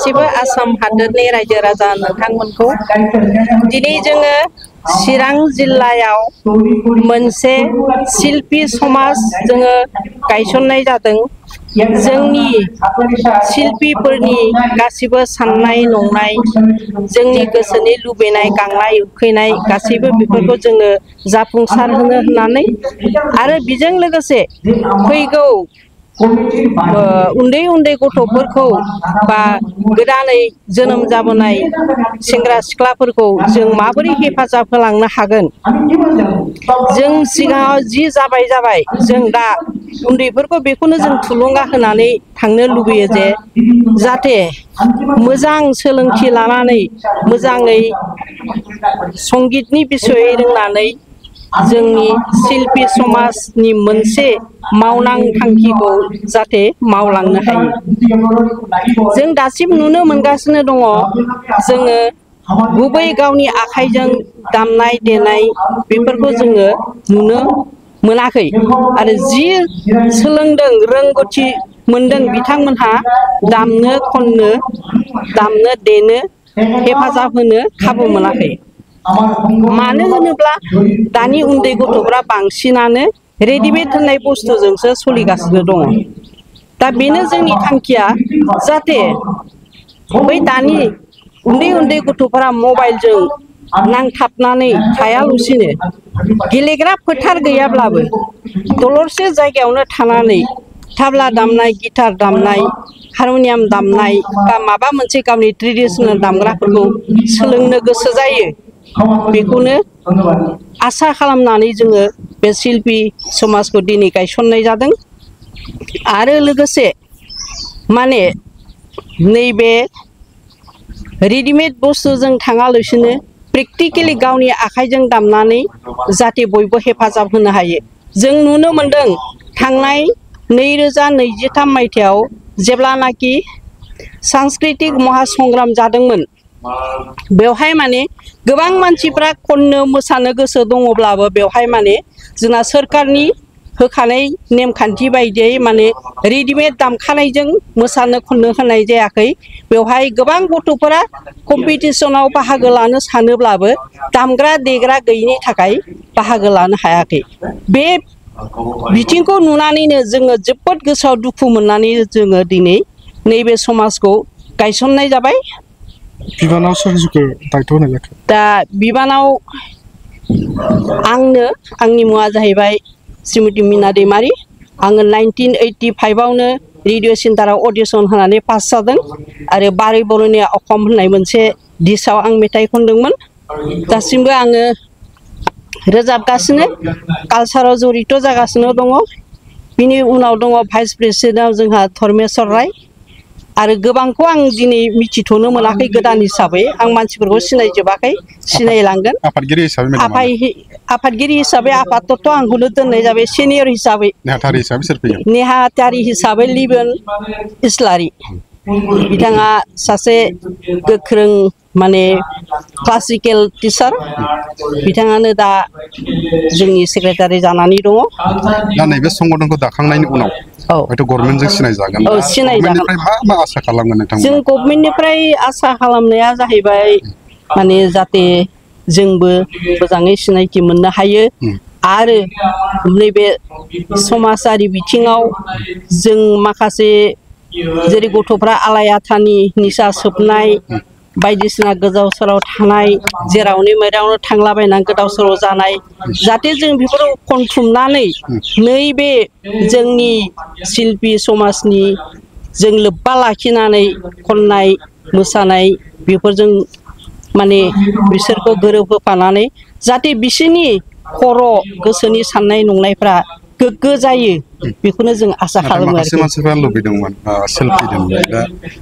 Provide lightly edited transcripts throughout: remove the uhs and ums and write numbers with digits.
गासिबो आसाम हादोरनि रायजो राजा नोंथांमोनखौ दिनै जोङो चिरां जिल्लायाव मोनसे शिल्पी समाज जोङो गायसननाय जादों। जोंनि शिल्पीफोरनि गासिबो साननाय नंनाय जोंनि गोसोनि लुबैनाय गांनाय उखैनाय गासैबो बेफोरखौ जोङो जाफुंसार होनो होननानै आरो बेजों लोगोसे फैगौ उन्दै उन्दै गथ'फोरखौ बा गोदानै जोनोम जाबोनाय सेंग्रा सिख्लाफोरखौ जों माबोरै हेफाजाब होलांनो हागोन। जों सिगाङाव जि जाबाय जों दा उन्दैफोरखौ बेखौनो जों थुलुंगा होनानै थांनो लुबैयो जे जाहाथे मोजां सोलोंथि लानानै मोजाङै संगितनि बिसयै रोंनानै जोंनि शिल्पी समाजनि मोनसे मावनां थांखिखौ जाहाथे मावलांनो हायो। जों दासिम नुनो मोनगासिनो दङ जोङो गुबै गावनि आखाइजों दामनाय देनाय बेफोरखौ जोङो नुनो मोनाखै आरो जि सोलोंदों रोंगौथि मोनदों बिथांमोनहा दामनो खननो दामनो देनो हेफाजाब होनो खाबु मोनाखै। मानो होनोब्ला दानि उन्दै गथ'फ्रा बांसिनानो रेडिमेड होननाय बुस्थुजोंसो सोलिगासिनो दङ। दा बेनो जोंनि थांखिया जाहाथे बै दानि उन्दै उन्दै गथ'फोरा मबाइलजों नांथाबनानै थायालासिनो गेलेग्रा फोथार गैयाब्लाबो दलरसे जायगायावनो थानानै थाब्ला दामनाय गिटार दामनाय हारमनियाम दामनाय बा माबा मोनसे गावनि ट्रेडिसनेल दामग्राफोरखौ सोलोंनो गोसो जायो। बेखौनो आसा खालामनानै जोङो बे शिल्पी समाजखौ दिनै गायसननाय जादों। आरो लोगोसे माने नैबे रेडिमेड बुस्थुजों थाङालासिनो प्रेक्टिकेलि गावनि आखाइजों दामनानै जाहाथे बयबो हेफाजाब होनो हायो। जों नुनो मोनदों थांनाय 2023 मायथाइयाव जेब्लानाखि सांस्कृतिक महासंग्राम जादोंमोन बेवहाय माने गोबां मानसिफ्रा खननो मोसानो गोसो दङब्लाबो बेवहाय माने जोंना सोरखारनि होखानाय नेमखान्थि बायदियै माने रेडिमेड दामखानायजों मोसानो खननो होनाय जायाखै। बेवहाय गोबां गथ'फोरा कम्पिटिसनाव बाहागो लानो सानोब्लाबो दामग्रा देग्रा गैयिनि थाखाय बाहागो लानो हायाखै। बे बिथिंखौ नुनानैनो जोङो जोबोद गोसोआव दुखु मोननानै जोङो दिनै नैबे समाजखौ गायसननाय जाबाय। बिबानाव सोरजिखौ दायथ' होनाय जाखो? दा बिबानाव आंनो आंनि मुङा जाहैबाय श्रीमती मीना दैमारी। आङो 1985आवनो रेडिअ सेन्टाराव अडिसन होनानै पास जादों आरो बारै बर'नि अखम होननाय मोनसे दिसाव आं मेथाइ खनदोंमोन। दासिमबो आङो रोजाबगासिनो कालसाराव जरित जागासिनो दङ। बिनि उनाव दङ भाइस प्रेसिडेन्टआव जोंहा धर्मेश्वर राय आरो गोबांखौ आं दिनै मिथिथ'नो मोनाखै गोदान हिसाबै आं मानसिफोरखौ सिनायजोबाखै सिनायलांगोन। आफादगिरि हिसाबै मेडामानो आफादगिरि हिसाबै आफादथ' आंखौनो दोननाय जाबाय सिनियर हिसाबै। नेहाथारि हिसाबै सोर फैयो? नेहाथारि हिसाबै लिबन इस्लारि बिथाङा सासे गोख्रों माने क्लासिकेल टिचार बिथाङानो दा जोंनि सेक्रेटारि जानानै दङ। दा नैबे संगठनखौ दाखांनायनि उनाव हयथ' गभर्नमेन्टजों सिनायजागोन। औ सिनायजागोन। मा आसा खालामगोन नोंथांमोना? जों गभर्नमेन्टनिफ्राय आसा खालामनाया जाहैबाय माने जाहाथे जोंबो मोजाङै सिनायथि मोननो हायो आरो नैबे समाजारि बिथिङाव जों माखासे जेरै गथ'फ्रा आलाय आथानि निसा सोबनाय बायदिसिना गोदाव सोराव थानाय जेरावनो मेरावनो थांलाबायनानै गोदाव सोराव जानाय जाहाथे जों बेफोराव खनथुमनानै नैबे जोंनि शिल्पी समाजनि जों लोब्बा लाखिनानै खननाय मोसानाय बेफोरजों माने बिसोरखौ गोरोब होफानानै जाहाथे बिसोरनि खर' गोसोनि साननाय नंनायफ्रा गोग्गो जायो बेखौनो जों आसा खालामो। माखासे मानसिफ्रा लुबैदोंमोन शिल्पी दोनबाय दा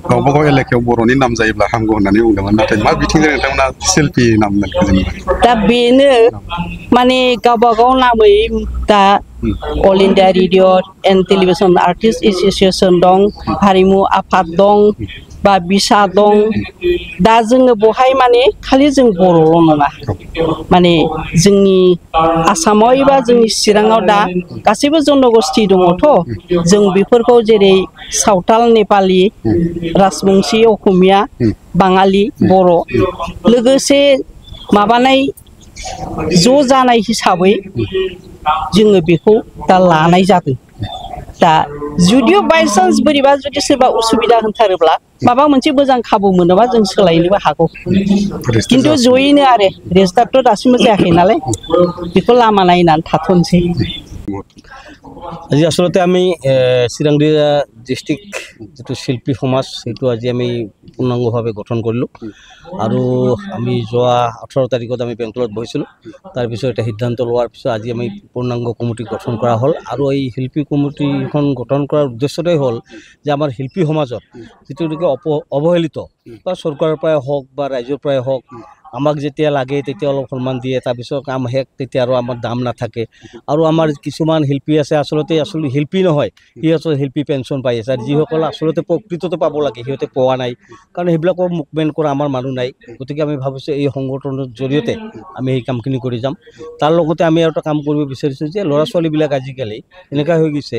गावबा गाव एलेकायाव बर'नि नाम जायोब्ला हामगौ होननानै बुंदोंमोन। नाथाय मा बिथिंजों नोंथांमोना शिल्पी नाम दोनखो जेनेबा? दा बेनो माने गावबा गाव नामै दा all India radio and television artist association दं, हारिमु आफाद दं, बा बिसा दं दा जोङो बहाय माने खालि जों बर'ल' नङा माने जोंनि आसामाव एबा जोंनि चिराङाव दा गासैबो जनगोष्ठी दङथ' जों बेफोरखौ जेरै सावताल नेपालि राजबंशी असमिया बाङालि बर' लोगोसे माबानाय ज' जानाय हिसाबै जोङो बेखौ दा लानाय जादों दा जुदिअ बायसान्स बोरैबा जुदि सोरबा उसुबिदा होनथारोब्ला माबा मोनसे मोजां खाबु मोनोबा जों सोलायनोबो हागौ खिन्थु जयैनो आरो रेजिस्टारथ' दासिमबो जायाखै नालाय बेखौ लामा नायनानै थाथ'नोसै আজি আসলতে আমি চিৰাংদিয়া ডিষ্ট্ৰিক্ট যিটো শিল্পী সমাজ সেইটো আজি আমি পূৰ্ণাংগভাৱে গঠন কৰিলোঁ আৰু আমি যোৱা 18 তাৰিখত আমি বেংগলত বহিছিলোঁ তাৰপিছত এটা সিদ্ধান্ত লোৱাৰ পিছত আজি আমি পূৰ্ণাংগ কমিটি গঠন কৰা হ'ল আৰু এই শিল্পী কমিটিখন গঠন কৰাৰ উদ্দেশ্যটোৱেই হ'ল যে আমাৰ শিল্পী সমাজত যিটো নেকি অৱহেলিত বা চৰকাৰৰ পৰাই হওক বা ৰাইজৰ পৰাই হওক আমাক যেতিয়া লাগে তেতিয়া অলপ সন্মান দিয়ে তাৰপিছত কাম শেষ তেতিয়া আৰু আমাৰ দাম নাথাকে আৰু আমাৰ কিছুমান শিল্পী আছে আসলতে শিল্পী নহয় সিহঁতৰ শিল্পী পেঞ্চন পাই আছে আৰু যিসকল আসলতে প্ৰকৃততে পাব লাগে সিহঁতে পোৱা নাই কাৰণ সেইবিলাকৰ মুভমেণ্ট কৰা আমাৰ মানুহ নাই গতিকে আমি ভাবিছোঁ এই সংগঠনৰ জৰিয়তে আমি এই কামখিনি কৰি যাম তাৰ লগতে আমি আৰু এটা কাম কৰিব বিচাৰিছোঁ যে ল'ৰা ছোৱালীবিলাক আজিকালি এনেকুৱা হৈ গৈছে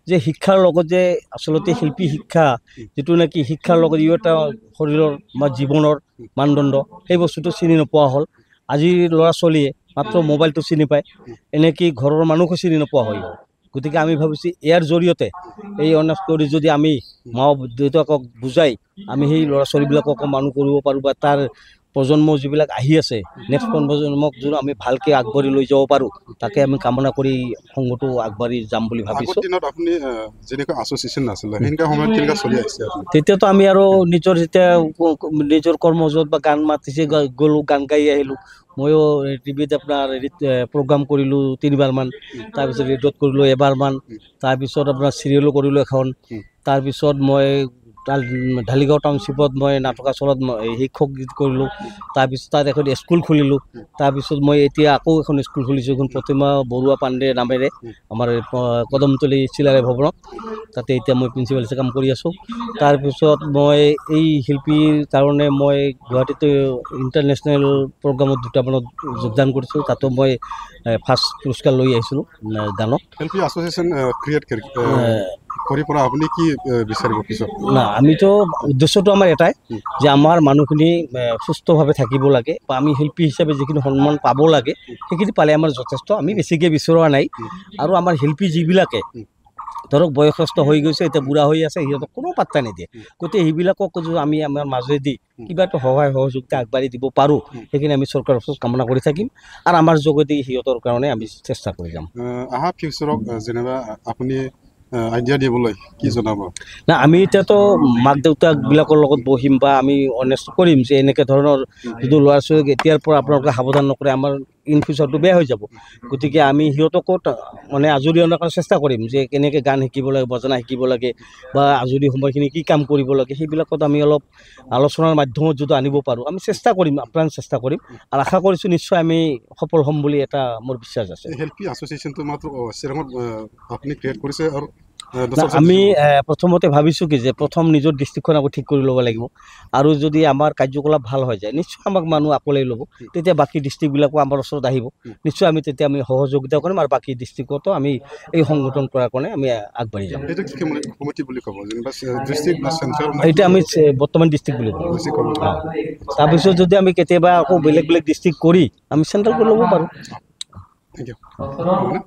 যে শিক্ষাৰ লগত যে আসলতে শিল্পী শিক্ষা যিটো নেকি শিক্ষাৰ লগত ই এটা শৰীৰৰ বা জীৱনৰ মানদণ্ড সেই বস্তুটো চিনি নোপোৱা হ'ল আজিৰ ল'ৰা ছোৱালীয়ে মাত্ৰ মোবাইলটো চিনি পায় এনেকৈ ঘৰৰ মানুহকো চিনি নোপোৱা হৈ গ'ল গতিকে আমি ভাবিছোঁ ইয়াৰ জৰিয়তে এই অনাৰ্স কৰি যদি আমি মা দেউতাকক বুজাই আমি সেই ল'ৰা ছোৱালীবিলাকক মানুহ কৰিব পাৰোঁ বা তাৰ প্ৰজন্ম যিবিলাক আহি আছে নেক্সট প্ৰজন্মক যদি আমি ভালকৈ আগবাঢ়ি লৈ যাব পাৰোঁ তাকে আমি কামনা কৰি সংঘটো আগবাঢ়ি যাম বুলি ভাবিছোঁ তেতিয়াতো আমি আৰু নিজৰ কৰ্মযত বা গান মাতিছে গ'লোঁ গান গাই আহিলোঁ ময়ো টিভিত আপোনাৰ হেৰিত প্ৰগ্ৰাম কৰিলোঁ 3বাৰমান তাৰপিছত ৰেডিঅ'ত কৰিলোঁ এবাৰমান তাৰপিছত আপোনাৰ চিৰিয়েলো কৰিলোঁ এখন তাৰপিছত মই ঢালিগাঁও টাউনশ্বিপত মই নাটকাচলত শিক্ষক কৰিলোঁ তাৰপিছত তাত এখন স্কুল খুলিলোঁ তাৰপিছত মই এতিয়া আকৌ এখন স্কুল খুলিছোঁ এখন প্ৰতিমা বৰুৱা পাণ্ডে নামেৰে আমাৰ কদমতলী চিলাৰায় ভৱনত তাতে এতিয়া মই প্ৰিন্সিপাল হিচাপে কাম কৰি আছোঁ তাৰপিছত মই এই শিল্পীৰ কাৰণে মই গুৱাহাটীতে ইণ্টাৰনেশ্যনেল প্ৰগ্ৰামত 2টামানত যোগদান কৰিছোঁ তাতো মই ফাৰ্ষ্ট পুৰস্কাৰ লৈ আহিছিলোঁ গানত শিল্পী এছ'চিয়েশ্যন ক্ৰিয়েট কৰি পৰা আপুনি কি বিচাৰিব পিছত না আমিতো উদ্দেশ্যটো আমাৰ এটাই যে আমাৰ মানুহখিনি সুস্থভাৱে থাকিব লাগে বা আমি শিল্পী হিচাপে যিখিনি সন্মান পাব লাগে সেইখিনি পালে আমাৰ যথেষ্ট আমি বেছিকৈ বিচৰা নাই আৰু আমাৰ শিল্পী যিবিলাকে ধৰক বয়সস্থ হৈ গৈছে এতিয়া বুঢ়া হৈ আছে সিহঁতক কোনো পাত্তা নিদিয়ে গতিকে সেইবিলাকক যদি আমি আমাৰ মাজেদি কিবা এটা সহায় সহযোগিতা আগবাঢ়ি দিব পাৰোঁ সেইখিনি আমি চৰকাৰৰ ওচৰত কামনা কৰি থাকিম আৰু আমাৰ যোগেদি সিহঁতৰ কাৰণে আমি চেষ্টা কৰি যাম অহা ফিউচাৰক যেনিবা আপুনি আইডিয়া দিবলৈ কি জনাব না আমি এতিয়াতো মাক দেউতাকবিলাকৰ লগত বহিম বা আমি অনেষ্ট কৰিম যে এনেকৈ ধৰণৰ যিটো ল'ৰা ছোৱালীক এতিয়াৰ পৰা আপোনালোকে সাৱধান নকৰে আমাৰ ইন ফিউচাৰটো বেয়া হৈ যাব গতিকে আমি সিহঁতকো মানে আজৰি অনাৰ কাৰণে চেষ্টা কৰিম যে কেনেকৈ গান শিকিব লাগে বজনা শিকিব লাগে বা আজৰি সময়খিনি কি কাম কৰিব লাগে সেইবিলাকত আমি অলপ আলোচনাৰ মাধ্যমত যদি আনিব পাৰোঁ আমি চেষ্টা কৰিম আপ্ৰাণ চেষ্টা কৰিম আৰু আশা কৰিছোঁ নিশ্চয় আমি সফল হ'ম বুলি এটা মোৰ বিশ্বাস আছে শিল্পী এছ'চিয়েশ্যনটো মাত্ৰ চিৰাঙত আপুনি ক্ৰিয়েট কৰিছে আৰু আমি প্ৰথমতে ভাবিছোঁ কি যে প্ৰথম নিজৰ ডিষ্ট্ৰিক্টখন আকৌ ঠিক কৰি ল'ব লাগিব আৰু যদি আমাৰ কাৰ্যকলাপ ভাল হৈ যায় নিশ্চয় আমাক মানুহ আকোৱালি ল'ব তেতিয়া বাকী ডিষ্ট্ৰিক্টবিলাকো আমাৰ ওচৰত আহিব নিশ্চয় আমি তেতিয়া আমি সহযোগিতা কৰিম আৰু বাকী ডিষ্ট্ৰিক্টতো আমি এই সংগঠন কৰাৰ কাৰণে আমি আগবাঢ়ি যাম এইটো আমি বৰ্তমান ডিষ্ট্ৰিক্ট বুলি কওঁ তাৰপিছত যদি আমি কেতিয়াবা আকৌ বেলেগ ডিষ্ট্ৰিক্ট কৰি আমি চেণ্ট্ৰেল কৰি ল'ব পাৰোঁ